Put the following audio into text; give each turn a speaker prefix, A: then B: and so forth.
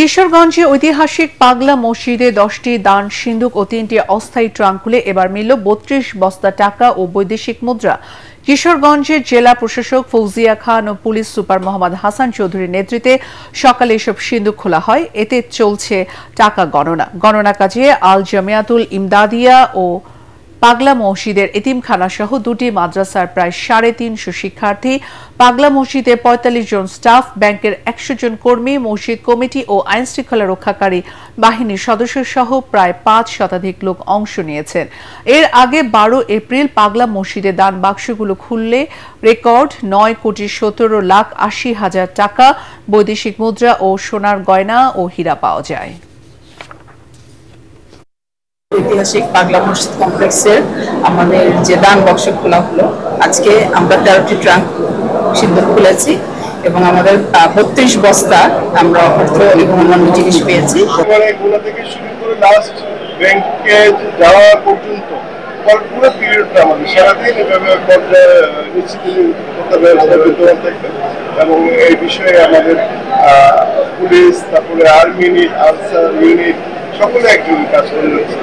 A: কিশোরগঞ্জে ঐতিহাসিক পাগলা মসজিদে 10টি দান সিন্দুক ও 3টি অস্থায়ী ট্রাঙ্ক খুলে এবার মিলল 32 বস্তা টাকা ও বৈদেশিক মুদ্রা। কিশোরগঞ্জের জেলা প্রশাসক ফৌজিয়া খান ও পুলিশ সুপার মোহাম্মদ হাসান চৌধুরীর নেতৃত্বে সকালে এসব সিন্দুক খোলা হয়। এতে চলছে টাকা গণনা কাজে আল জামিয়াতুল ইমদাদিয়া ও পাগলা মসজিদের এতিমখানা সহ 2টি মাদ্রাসার প্রায় 350 শিক্ষার্থী, পাগলা মসজিদে 45 জন স্টাফ, ব্যাংকের 100 জন কর্মী, মসজিদ কমিটি ও আইন শৃঙ্খলা রক্ষাকারী বাহিনীর সদস্য সহ প্রায় 5 শতাধিক লোক অংশ নিয়েছেন। এর আগে 12 এপ্রিল পাগলা মসজিদে দান বাক্সগুলো খুললে রেকর্ড 9,17,80,000 টাকা, বৈদেশিক মুদ্রা ও সোনার গয়না ও হীরা পাওয়া যায়।
B: ঐতিহাসিক পাগলা মসজিদ কমপ্লেক্সের আমাদের যে দান বক্স খোলা হলো, আজকে আমরা 13টি ট্রাঙ্ক সিন্দুক খুলেছি এবং আমাদের 32 বস্তা আমরা অর্থ এবং অন্যান্য জিনিস পেয়েছি।
C: এগুলো থেকে শুরু করে লাস্ট ব্যাংকে যাওয়া পর্যন্ত পুরো পিরিয়ডটা আমাদের সারাদিন এভাবে বিদ্যমান থাকবে এবং এই বিষয়ে আমাদের পুলিশ, তারপরে আর্মি ইউনিট, আনসার ইউনিট সকলে একজন কাজ করে রয়েছে।